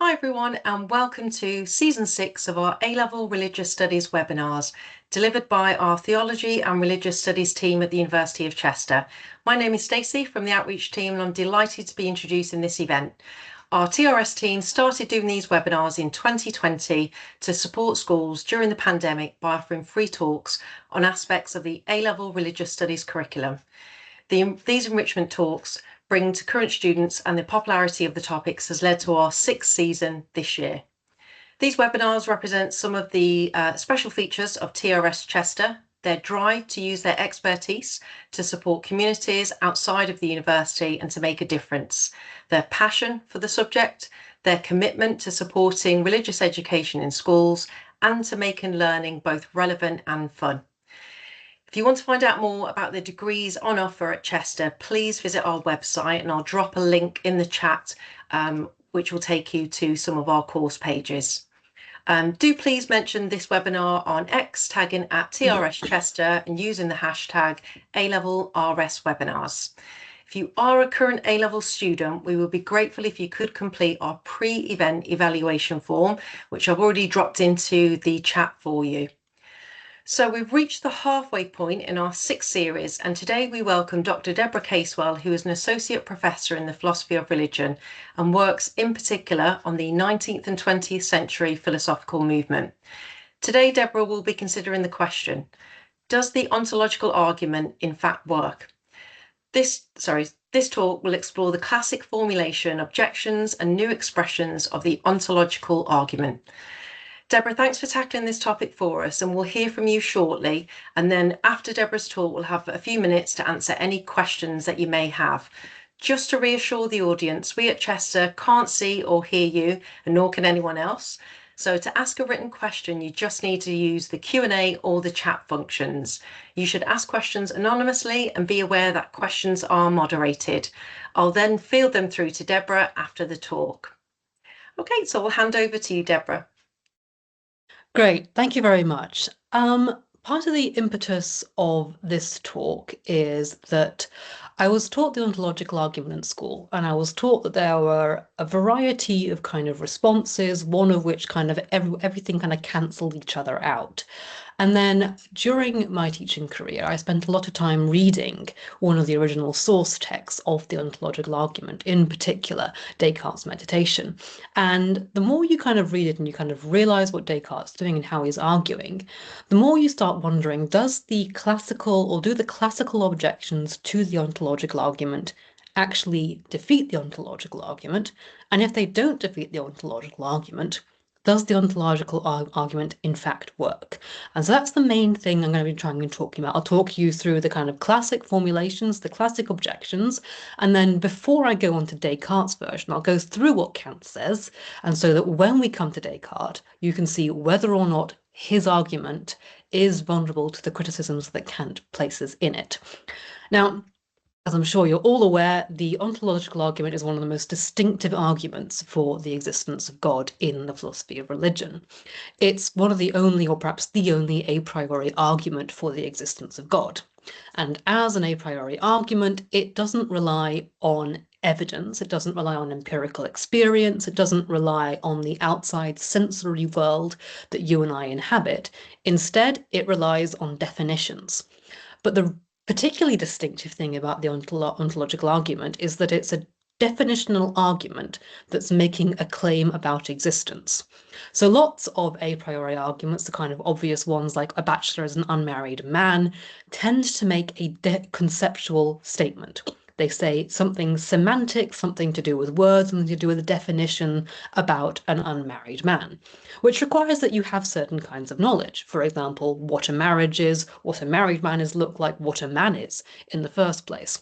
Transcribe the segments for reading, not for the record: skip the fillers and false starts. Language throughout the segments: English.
Hi everyone and welcome to Season 6 of our A-Level Religious Studies webinars delivered by our Theology and Religious Studies team at the University of Chester. My name is Stacey from the Outreach team and I'm delighted to be introducing this event. Our TRS team started doing these webinars in 2020 to support schools during the pandemic by offering free talks on aspects of the A-Level Religious Studies curriculum. These enrichment talks bring to current students, and the popularity of the topics has led to our 6th season this year. These webinars represent some of the special features of TRS Chester, their drive to use their expertise to support communities outside of the university and to make a difference, their passion for the subject, their commitment to supporting religious education in schools, and to making learning both relevant and fun. If you want to find out more about the degrees on offer at Chester, please visit our website and I'll drop a link in the chat which will take you to some of our course pages. Do please mention this webinar on X, tagging at TRS Chester and using the hashtag A-Level-RS Webinars. If you are a current A-Level student, we would be grateful if you could complete our pre-event evaluation form, which I've already dropped into the chat for you. So we've reached the halfway point in our 6th series, and today we welcome Dr. Deborah Casewell, who is an Associate Professor in the Philosophy of Religion and works in particular on the 19th and 20th century philosophical movement. Today, Deborah will be considering the question, does the ontological argument in fact work? This talk will explore the classic formulation, objections, and new expressions of the ontological argument. Deborah, thanks for tackling this topic for us, and we'll hear from you shortly. And then after Deborah's talk, we'll have a few minutes to answer any questions that you may have. Just to reassure the audience, we at Chester can't see or hear you, and nor can anyone else. So to ask a written question, you just need to use the Q&A or the chat functions. You should ask questions anonymously and be aware that questions are moderated. I'll then field them through to Deborah after the talk. Okay, so we'll hand over to you, Deborah. Great, thank you very much. Part of the impetus of this talk is that I was taught the ontological argument at school, and I was taught that there were a variety of kind of responses, one of which kind of everything kind of cancelled each other out. And then during my teaching career, I spent a lot of time reading one of the original source texts of the ontological argument, in particular, Descartes' Meditation. And the more you kind of read it and you kind of realize what Descartes is doing and how he's arguing, the more you start wondering, do the classical objections to the ontological argument actually defeat the ontological argument? And if they don't defeat the ontological argument, does the ontological argument in fact work? And so that's the main thing I'm going to be trying to talk about. I'll talk you through the kind of classic formulations, the classic objections, and then before I go on to Descartes' version, I'll go through what Kant says, and so that when we come to Descartes, you can see whether or not his argument is vulnerable to the criticisms that Kant places in it. Now, as I'm sure you're all aware, the ontological argument is one of the most distinctive arguments for the existence of God in the philosophy of religion. It's one of the only, or perhaps the only, a priori argument for the existence of God. And as an a priori argument, it doesn't rely on evidence, it doesn't rely on empirical experience, it doesn't rely on the outside sensory world that you and I inhabit. Instead, it relies on definitions. But the particularly distinctive thing about the ontological argument is that it's a definitional argument that's making a claim about existence. So lots of a priori arguments, the kind of obvious ones like a bachelor is an unmarried man, tend to make a conceptual statement. They say something semantic, something to do with words, something to do with a definition about an unmarried man, which requires that you have certain kinds of knowledge. For example, what a marriage is, what a married man is look like, what a man is in the first place.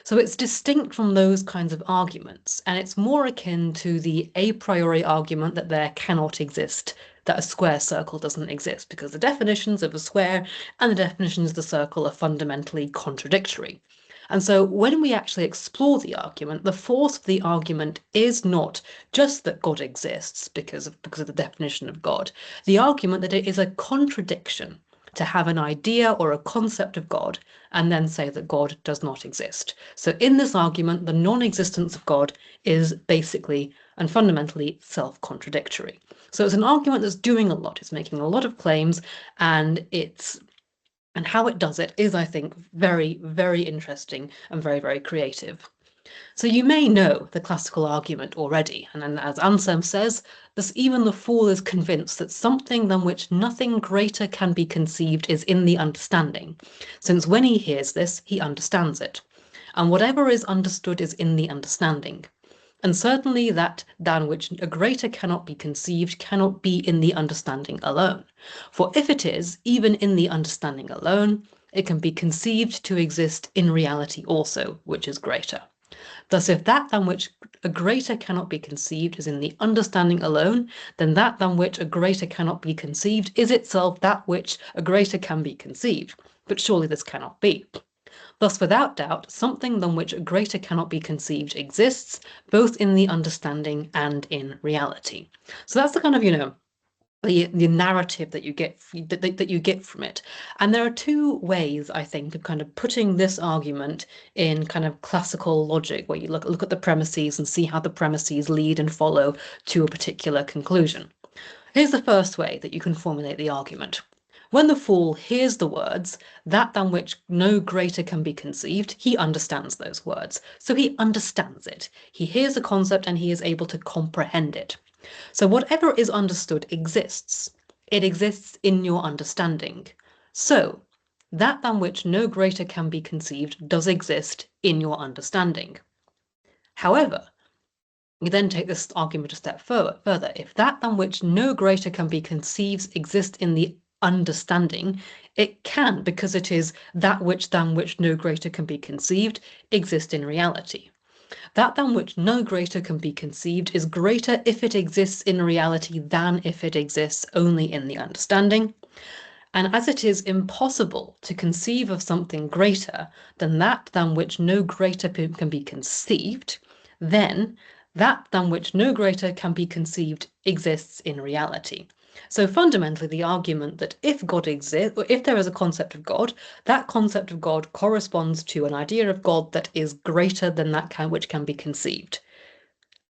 So it's distinct from those kinds of arguments, and it's more akin to the a priori argument that there cannot exist, that a square circle doesn't exist, because the definitions of a square and the definitions of the circle are fundamentally contradictory. And so when we actually explore the argument, the force of the argument is not just that God exists because of the definition of God. The argument that it is a contradiction to have an idea or a concept of God and then say that God does not exist. So in this argument, the non-existence of God is basically and fundamentally self-contradictory. So it's an argument that's doing a lot. It's making a lot of claims, and how it does it is, I think, very, very interesting and very, very creative. So you may know the classical argument already, and then as Anselm says, thus even the fool is convinced that something than which nothing greater can be conceived is in the understanding, since when he hears this, he understands it. And whatever is understood is in the understanding. And certainly that than which a greater cannot be conceived cannot be in the understanding alone. For if it is, even in the understanding alone, it can be conceived to exist in reality also, which is greater. Thus, if that than which a greater cannot be conceived is in the understanding alone, then that than which a greater cannot be conceived is itself that which a greater can be conceived. But surely this cannot be. Thus, without doubt, something than which a greater cannot be conceived exists, both in the understanding and in reality. So that's the kind of, the narrative that you get from it. And there are two ways, I think, of kind of putting this argument in kind of classical logic, where you look at the premises and see how the premises lead and follow to a particular conclusion. Here's the first way that you can formulate the argument. When the fool hears the words, that than which no greater can be conceived, he understands those words. So he understands it. He hears the concept and he is able to comprehend it. So whatever is understood exists. It exists in your understanding. So that than which no greater can be conceived does exist in your understanding. However, you then take this argument a step further. If that than which no greater can be conceived exists in the understanding, it can, because it is that which than which no greater can be conceived, exist in reality. That than which no greater can be conceived is greater if it exists in reality than if it exists only in the understanding. And as it is impossible to conceive of something greater than that than which no greater can be conceived, then that than which no greater can be conceived exists in reality. So fundamentally, the argument that if God exists, or if there is a concept of God, that concept of God corresponds to an idea of God that is greater than that which can be conceived.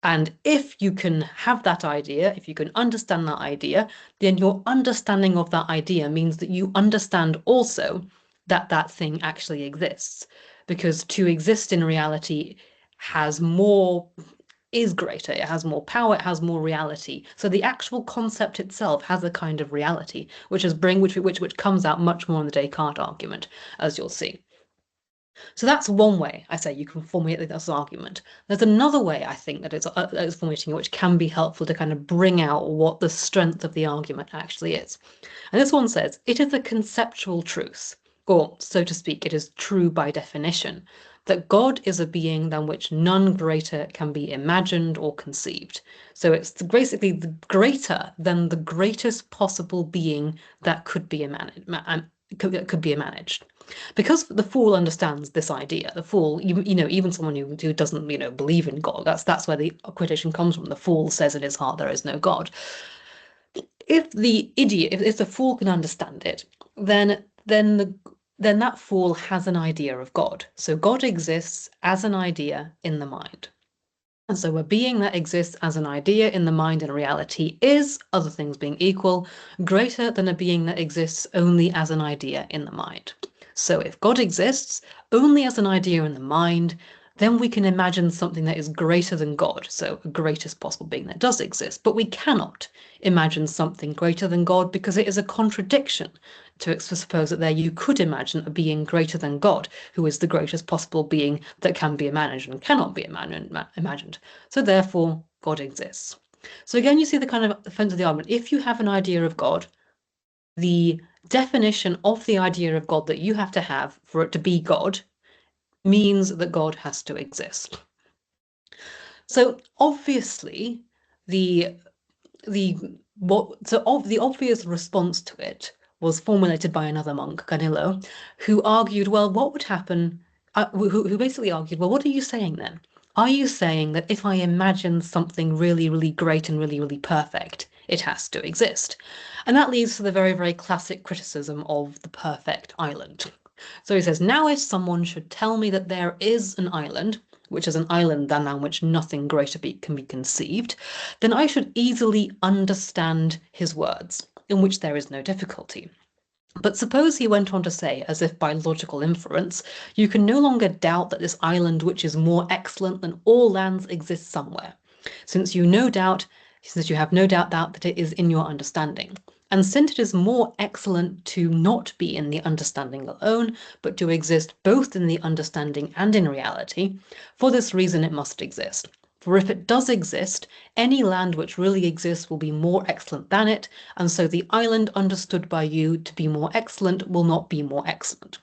And if you can have that idea, if you can understand that idea, then your understanding of that idea means that you understand also that that thing actually exists. Because to exist in reality is greater, it has more power, it has more reality. So the actual concept itself has a kind of reality, which comes out much more in the Descartes argument, as you'll see. So that's one way I say you can formulate this argument. There's another way I think that is formulating it, which can be helpful to kind of bring out what the strength of the argument actually is. And this one says, it is a conceptual truth, or so to speak, it is true by definition, that God is a being than which none greater can be imagined or conceived. So it's basically the greater than the greatest possible being that could be managed. Because the fool understands this idea, the fool, even someone who doesn't, believe in God, that's where the quotation comes from. The fool says in his heart there is no God. If the fool can understand it, then that fool has an idea of God. So God exists as an idea in the mind. And so a being that exists as an idea in the mind and reality is, other things being equal, greater than a being that exists only as an idea in the mind. So if God exists only as an idea in the mind, then we can imagine something that is greater than God, so a greatest possible being that does exist. But we cannot imagine something greater than God because it is a contradiction to suppose that there you could imagine a being greater than God, who is the greatest possible being that can be imagined and cannot be imagined. So therefore, God exists. So again, you see the kind of defense of the argument. If you have an idea of God, the definition of the idea of God that you have to have for it to be God means that God has to exist. So obviously, the obvious response to it was formulated by another monk, Canillo, who argued, well, what would happen? Who basically argued, well, what are you saying then? Are you saying that if I imagine something really, really great and really, really perfect, it has to exist? And that leads to the very, very classic criticism of the perfect island. So he says, now if someone should tell me that there is an island, which is an island than which nothing greater can be conceived, then I should easily understand his words, in which there is no difficulty. But suppose he went on to say, as if by logical inference, you can no longer doubt that this island, which is more excellent than all lands, exists somewhere, since you have no doubt that it is in your understanding. And since it is more excellent to not be in the understanding alone, but to exist both in the understanding and in reality, for this reason it must exist. For if it does exist, any land which really exists will be more excellent than it, and so the island understood by you to be more excellent will not be more excellent.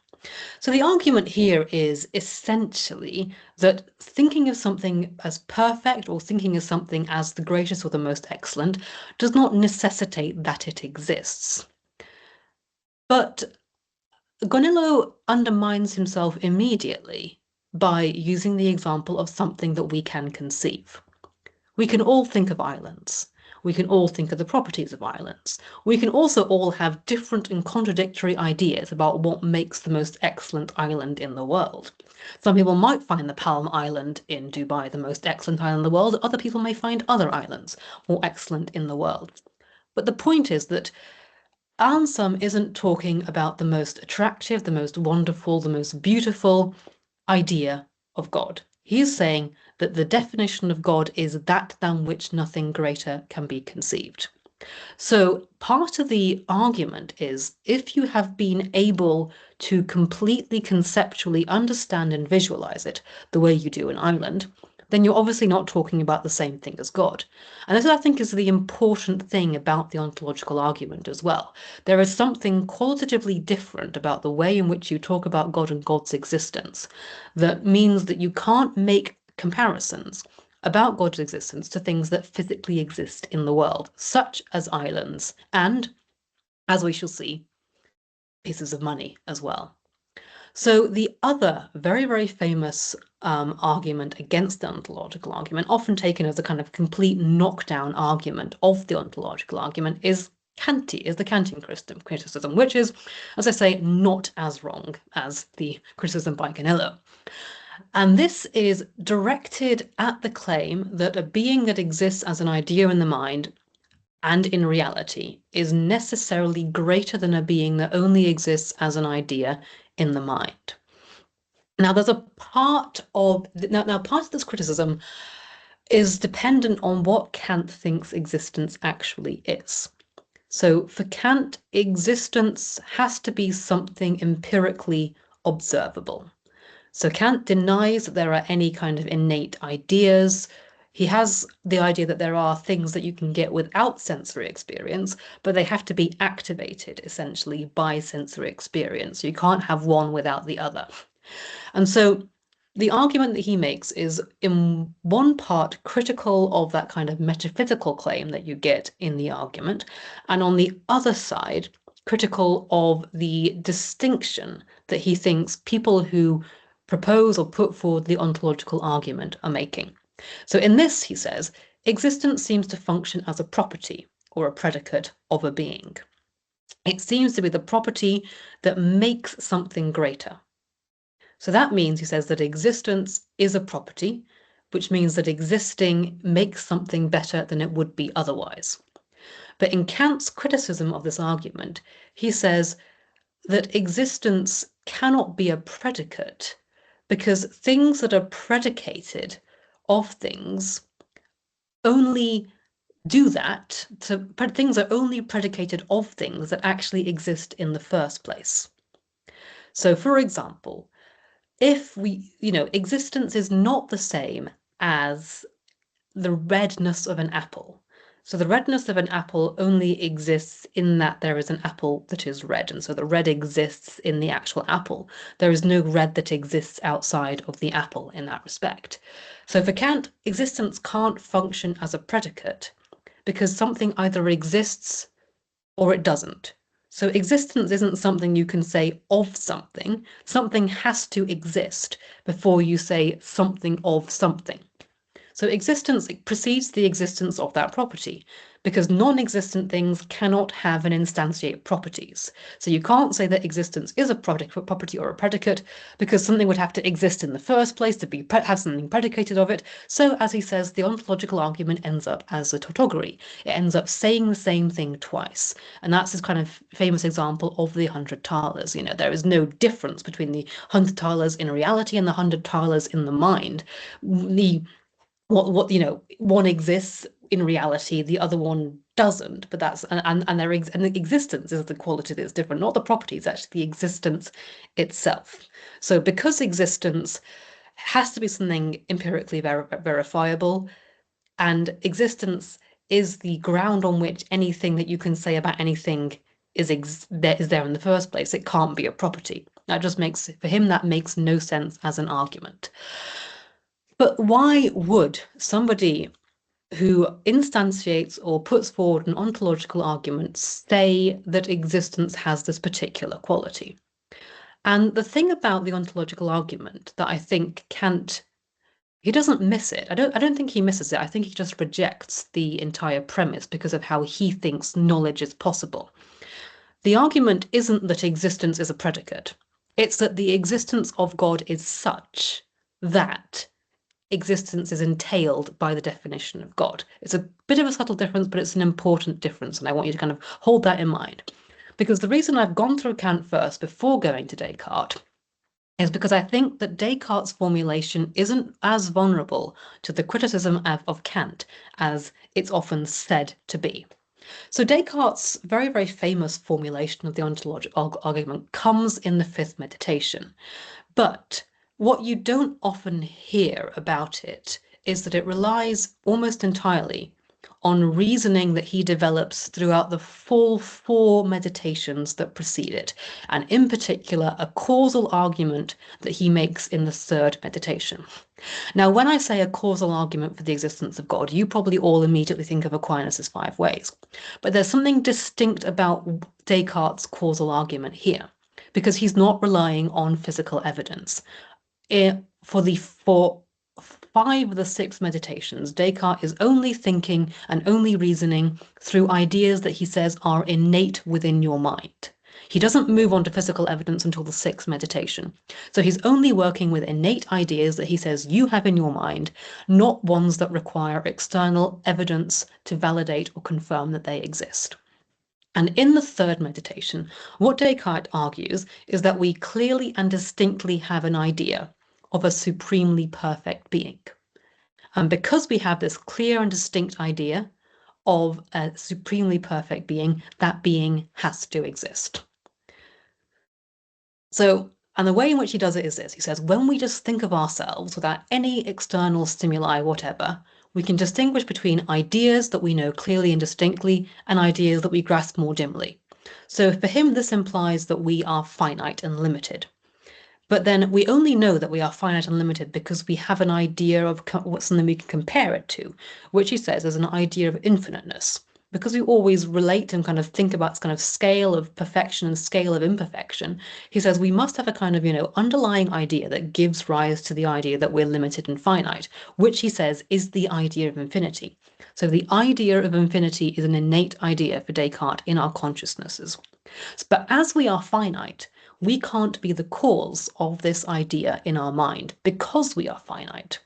So the argument here is essentially that thinking of something as perfect or thinking of something as the greatest or the most excellent does not necessitate that it exists. But Gonillo undermines himself immediately by using the example of something that we can conceive. We can all think of islands. We can all think of the properties of islands. We can also all have different and contradictory ideas about what makes the most excellent island in the world. Some people might find the Palm Island in Dubai the most excellent island in the world. Other people may find other islands more excellent in the world. But the point is that Ansem isn't talking about the most attractive, the most wonderful, the most beautiful idea of God. He's saying that the definition of God is that than which nothing greater can be conceived. So part of the argument is if you have been able to completely conceptually understand and visualize it the way you do an island, then you're obviously not talking about the same thing as God. And this, I think, is the important thing about the ontological argument as well. There is something qualitatively different about the way in which you talk about God and God's existence that means that you can't make comparisons about God's existence to things that physically exist in the world, such as islands and, as we shall see, pieces of money as well. So the other very, very famous argument against the ontological argument, often taken as a kind of complete knockdown argument of the ontological argument, is the Kantian criticism, which is, as I say, not as wrong as the criticism by Gonillo. And this is directed at the claim that a being that exists as an idea in the mind and in reality is necessarily greater than a being that only exists as an idea in the mind. Now, there's a part of this criticism is dependent on what Kant thinks existence actually is. So for Kant, existence has to be something empirically observable. So Kant denies that there are any kind of innate ideas. He has the idea that there are things that you can get without sensory experience, but they have to be activated essentially by sensory experience. You can't have one without the other. And so the argument that he makes is in one part critical of that kind of metaphysical claim that you get in the argument, and on the other side, critical of the distinction that he thinks people who propose or put forward the ontological argument are making. So in this, he says, existence seems to function as a property or a predicate of a being. It seems to be the property that makes something greater. So that means, he says, that existence is a property, which means that existing makes something better than it would be otherwise. But in Kant's criticism of this argument, he says that existence cannot be a predicate because things that are predicated of things only do that. Things are only predicated of things that actually exist in the first place. So, for example, if existence is not the same as the redness of an apple. So the redness of an apple only exists in that there is an apple that is red, and so the red exists in the actual apple. There is no red that exists outside of the apple in that respect. So for Kant, existence can't function as a predicate because something either exists or it doesn't. So existence isn't something you can say of something. Something has to exist before you say something of something. So existence precedes the existence of that property, because non-existent things cannot have and instantiate properties. So you can't say that existence is a property or a predicate, because something would have to exist in the first place to have something predicated of it. So as he says, the ontological argument ends up as a tautology. It ends up saying the same thing twice. And that's this kind of famous example of the 100 thalers. You know, there is no difference between the 100 thalers in reality and the 100 thalers in the mind. One exists in reality, the other one doesn't, but that's and the existence is the quality that's different, not the property, it's actually the existence itself. So because existence has to be something empirically verifiable, and existence is the ground on which anything that you can say about anything is there in the first place. It can't be a property. That just makes, for him, that makes no sense as an argument. But why would somebody who instantiates or puts forward an ontological argument say that existence has this particular quality? And the thing about the ontological argument that I think he doesn't miss it. I don't think he misses it. I think he just rejects the entire premise because of how he thinks knowledge is possible. The argument isn't that existence is a predicate. It's that the existence of God is such that existence is entailed by the definition of God. It's a bit of a subtle difference, but it's an important difference, and I want you to kind of hold that in mind. Because the reason I've gone through Kant first before going to Descartes is because I think that Descartes' formulation isn't as vulnerable to the criticism of Kant as it's often said to be. So Descartes' very, very famous formulation of the ontological argument comes in the fifth meditation. But what you don't often hear about it is that it relies almost entirely on reasoning that he develops throughout the full 4 meditations that precede it, and in particular a causal argument that he makes in the 3rd meditation. Now, when I say a causal argument for the existence of God, you probably all immediately think of Aquinas' 5 ways. But there's something distinct about Descartes' causal argument here, because he's not relying on physical evidence. For 5 of the 6 meditations, Descartes is only thinking and only reasoning through ideas that he says are innate within your mind. He doesn't move on to physical evidence until the 6th meditation. So he's only working with innate ideas that he says you have in your mind, not ones that require external evidence to validate or confirm that they exist. And in the 3rd meditation, what Descartes argues is that we clearly and distinctly have an idea of a supremely perfect being. And because we have this clear and distinct idea of a supremely perfect being, that being has to exist. So, and the way in which he does it is this. He says, when we just think of ourselves without any external stimuli, whatever, we can distinguish between ideas that we know clearly and distinctly and ideas that we grasp more dimly. So for him, this implies that we are finite and limited. But then we only know that we are finite and limited because we have an idea of something we can compare it to, which he says is an idea of infiniteness. Because we always relate and kind of think about this kind of scale of perfection and scale of imperfection, he says we must have a kind of, underlying idea that gives rise to the idea that we're limited and finite, which he says is the idea of infinity. So the idea of infinity is an innate idea for Descartes in our consciousnesses. But as we are finite, we can't be the cause of this idea in our mind because we are finite.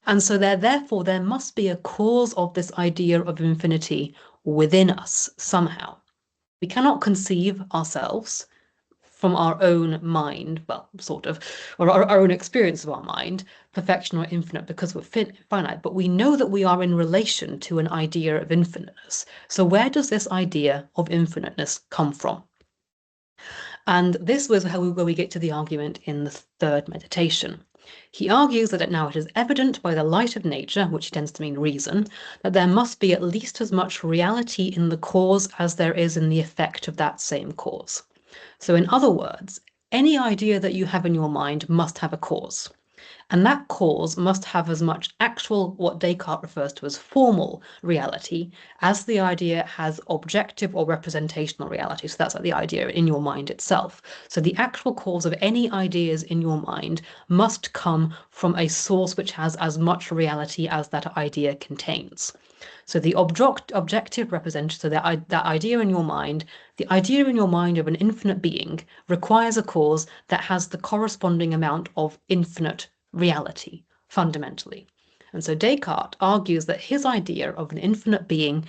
And so therefore, there must be a cause of this idea of infinity within us somehow. We cannot conceive ourselves from our own mind, well, sort of, or our own experience of our mind, perfection or infinite, because we're finite, but we know that we are in relation to an idea of infiniteness. So where does this idea of infiniteness come from? And this was where we get to the argument in the 3rd meditation. He argues that now it is evident by the light of nature, which tends to mean reason, that there must be at least as much reality in the cause as there is in the effect of that same cause. So in other words, any idea that you have in your mind must have a cause. And that cause must have as much actual, what Descartes refers to as formal reality, as the idea has objective or representational reality. So that's like the idea in your mind itself. So the actual cause of any ideas in your mind must come from a source which has as much reality as that idea contains. So the objective representation, so that idea in your mind, the idea in your mind of an infinite being requires a cause that has the corresponding amount of infinite reality, fundamentally. And so Descartes argues that his idea of an infinite being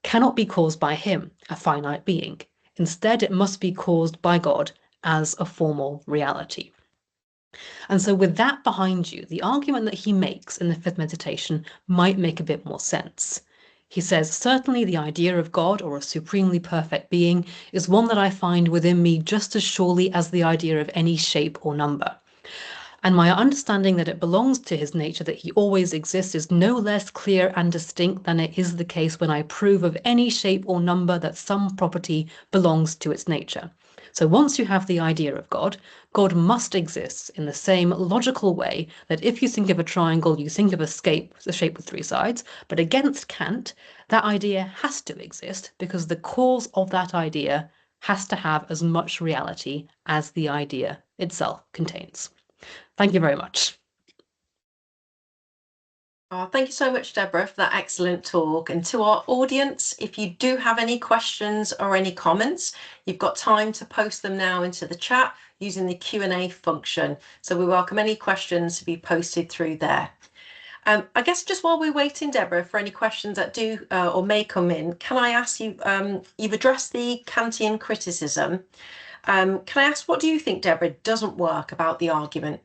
cannot be caused by him, a finite being. Instead, it must be caused by God as a formal reality. And so with that behind you, the argument that he makes in the fifth meditation might make a bit more sense. He says, certainly the idea of God or a supremely perfect being is one that I find within me just as surely as the idea of any shape or number. And my understanding that it belongs to his nature, that he always exists, is no less clear and distinct than it is the case when I prove of any shape or number that some property belongs to its nature. So once you have the idea of God, God must exist in the same logical way that if you think of a triangle, you think of a shape with three sides. But against Kant, that idea has to exist because the cause of that idea has to have as much reality as the idea itself contains. Thank you very much. Oh, thank you so much, Deborah, for that excellent talk. And to our audience, if you do have any questions or any comments, you've got time to post them now into the chat using the Q&A function. So we welcome any questions to be posted through there. I guess just while we're waiting, Deborah, for any questions that do or may come in, can I ask you, you've addressed the Kantian criticism. Can I ask, what do you think, Deborah, doesn't work about the argument?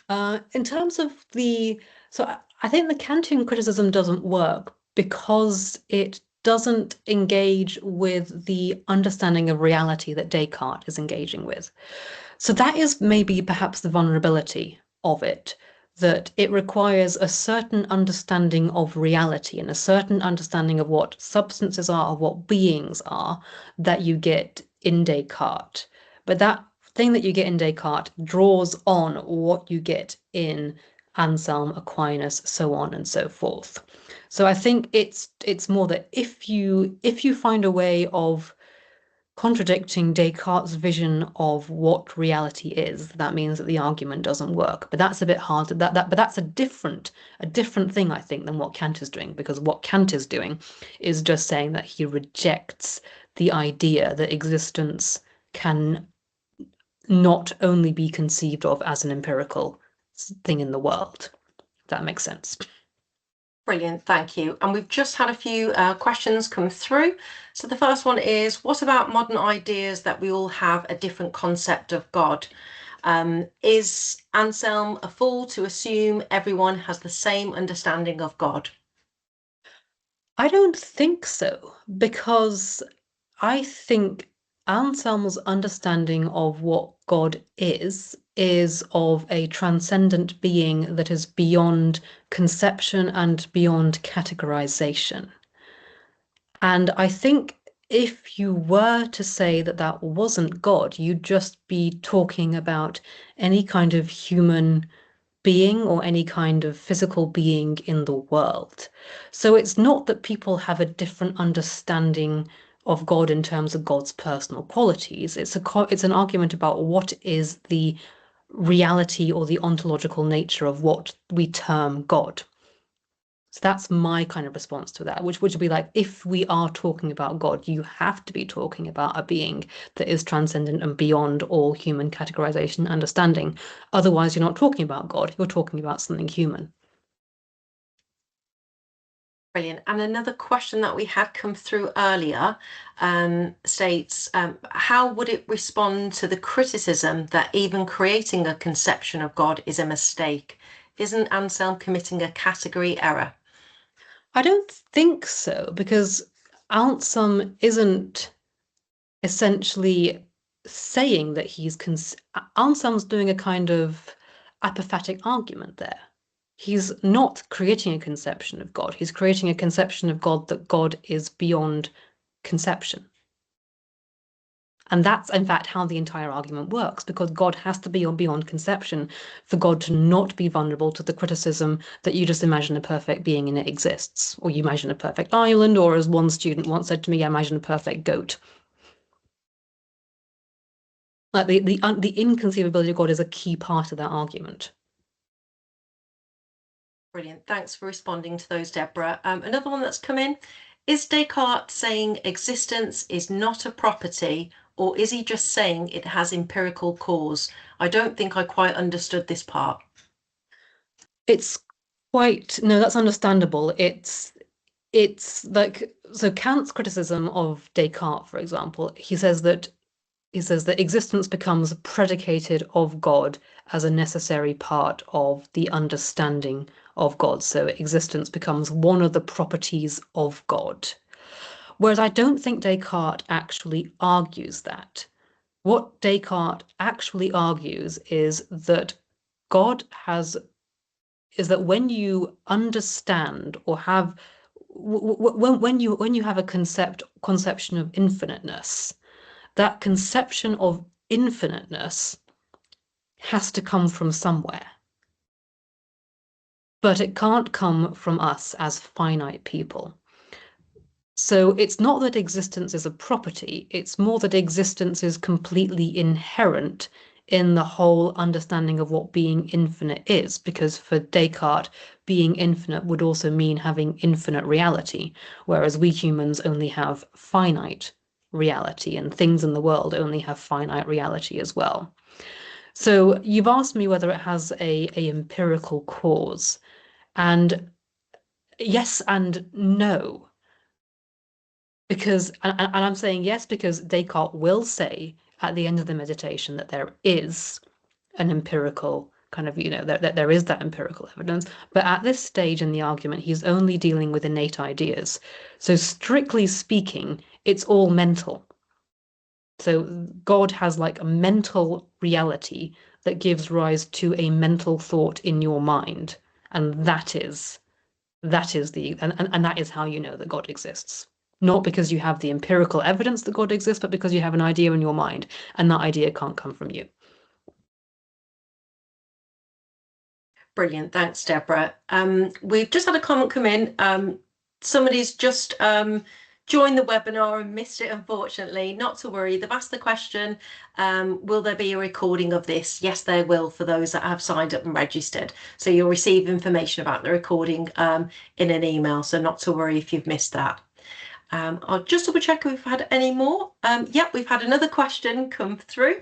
In terms of I think the Kantian criticism doesn't work because it doesn't engage with the understanding of reality that Descartes is engaging with. So that is maybe perhaps the vulnerability of it, that it requires a certain understanding of reality and a certain understanding of what substances are, of what beings are, that you get in Descartes. But that thing that you get in Descartes draws on what you get in Anselm, Aquinas, so on and so forth. So I think it's more that if you find a way of contradicting Descartes' vision of what reality is, that means that the argument doesn't work. But that's a bit hard. But that's a different thing, I think, than what Kant is doing, because what Kant is doing is just saying that he rejects the idea that existence can not only be conceived of as an empirical thing in the world. If that makes sense. Brilliant, thank you. And we've just had a few questions come through. So the first one is, what about modern ideas that we all have a different concept of God? Is Anselm a fool to assume everyone has the same understanding of God? I don't think so, because I think Anselm's understanding of what God is of a transcendent being that is beyond conception and beyond categorization. And I think if you were to say that that wasn't God, you'd just be talking about any kind of human being or any kind of physical being in the world. So it's not that people have a different understanding of God in terms of God's personal qualities. It's an argument about what is the reality or the ontological nature of what we term God. So that's my kind of response to that, which would be like, if we are talking about God, you have to be talking about a being that is transcendent and beyond all human categorization and understanding. Otherwise, you're not talking about God, you're talking about something human. Brilliant. And another question that we had come through earlier states, how would it respond to the criticism that even creating a conception of God is a mistake? Isn't Anselm committing a category error? I don't think so, because Anselm isn't essentially saying that Anselm's doing a kind of apophatic argument there. He's not creating a conception of God. He's creating a conception of God that God is beyond conception. And that's, in fact, how the entire argument works, because God has to be beyond conception for God to not be vulnerable to the criticism that you just imagine a perfect being and it exists, or you imagine a perfect island, or as one student once said to me, I imagine a perfect goat. Like the inconceivability of God is a key part of that argument. Brilliant. Thanks for responding to those, Deborah. Another one that's come in, is Descartes saying existence is not a property, or is he just saying it has empirical cause? I don't think I quite understood this part. It's quite, no, that's understandable. It's like, so Kant's criticism of Descartes, for example, he says that existence becomes predicated of God as a necessary part of the understanding of God. So existence becomes one of the properties of God. Whereas I don't think Descartes actually argues that. What Descartes actually argues is that God has, is that when you understand or have, when you have a conception of infiniteness, that conception of infiniteness has to come from somewhere. But it can't come from us as finite people. So it's not that existence is a property, it's more that existence is completely inherent in the whole understanding of what being infinite is, because for Descartes, being infinite would also mean having infinite reality, whereas we humans only have finite reality, and things in the world only have finite reality as well. So you've asked me whether it has a empirical cause, and yes and no. Because, and I'm saying yes, because Descartes will say at the end of the meditation that there is an empirical kind of, that there is that empirical evidence. But at this stage in the argument, he's only dealing with innate ideas. So strictly speaking, it's all mental. So God has like a mental reality that gives rise to a mental thought in your mind. And that is and that is how you know that God exists. Not because you have the empirical evidence that God exists, but because you have an idea in your mind, and that idea can't come from you. Brilliant. Thanks, Deborah. We've just had a comment come in. Somebody's just joined the webinar and missed it, unfortunately. Not to worry. They've asked the question, will there be a recording of this? Yes, there will, for those that have signed up and registered. So you'll receive information about the recording in an email. So not to worry if you've missed that. I'll just double check if we've had any more. Yep, we've had another question come through.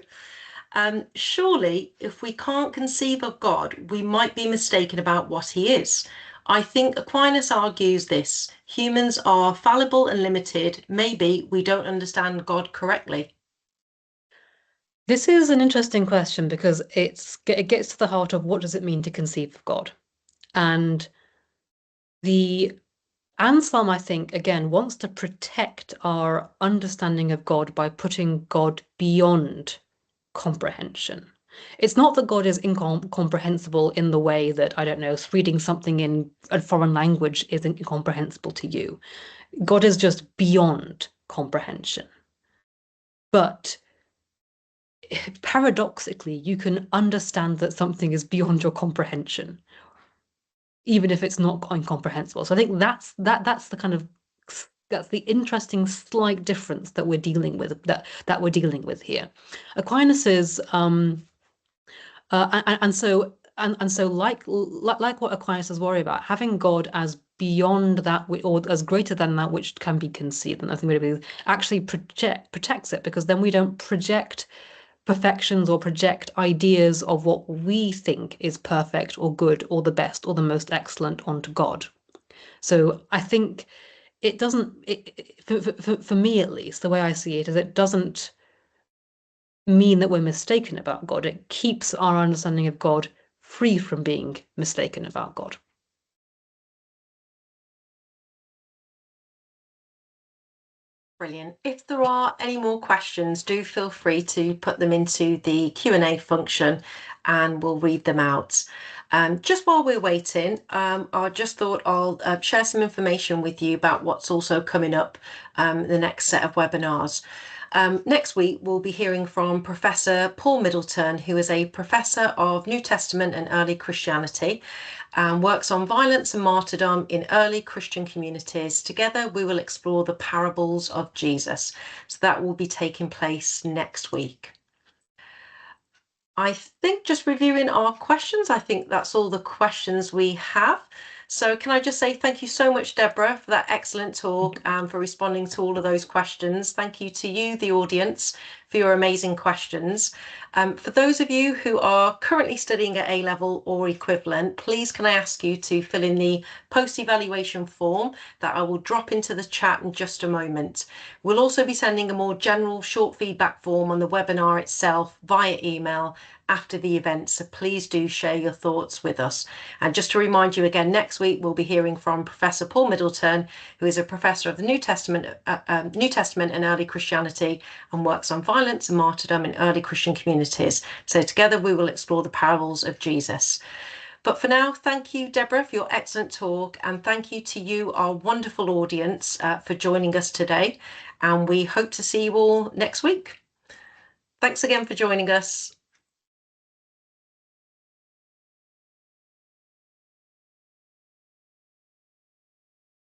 Surely, if we can't conceive of God, we might be mistaken about what he is. I think Aquinas argues this. Humans are fallible and limited. Maybe we don't understand God correctly. This is an interesting question because it gets to the heart of what does it mean to conceive of God? And the Anselm, I think, again, wants to protect our understanding of God by putting God beyond comprehension. It's not that God is incomprehensible in the way that, I don't know, reading something in a foreign language is incomprehensible to you. God is just beyond comprehension. But paradoxically, you can understand that something is beyond your comprehension, even if it's not incomprehensible. So I think that's the kind of, that's the interesting slight difference that we're dealing with, that we're dealing with here. Aquinas is and so like what Aquinas is worried about, having God as beyond that or as greater than that which can be conceived, and I think we actually protects it, because then we don't project perfections or project ideas of what we think is perfect or good or the best or the most excellent onto God. So I think it doesn't, for me at least, the way I see it is it doesn't mean that we're mistaken about God. It keeps our understanding of God free from being mistaken about God. Brilliant. If there are any more questions, do feel free to put them into the Q&A function and we'll read them out. Just while we're waiting, I just thought I'll share some information with you about what's also coming up the next set of webinars. Next week, we'll be hearing from Professor Paul Middleton, who is a professor of New Testament and early Christianity and works on violence and martyrdom in early Christian communities. Together, we will explore the parables of Jesus. So that will be taking place next week. I think just reviewing our questions, I think that's all the questions we have. So can I just say thank you so much, Deborah, for that excellent talk and for responding to all of those questions. Thank you to you, the audience, for your amazing questions. For those of you who are currently studying at A-level or equivalent, please can I ask you to fill in the post-evaluation form that I will drop into the chat in just a moment. We'll also be sending a more general short feedback form on the webinar itself via email after the event, so please do share your thoughts with us. And just to remind you again, next week we'll be hearing from Professor Paul Middleton, who is a professor of the New Testament and early Christianity and works on violence and martyrdom in early Christian communities. So together we will explore the parables of Jesus. But for now, thank you, Deborah, for your excellent talk, and thank you to you, our wonderful audience, for joining us today. And we hope to see you all next week. Thanks again for joining us.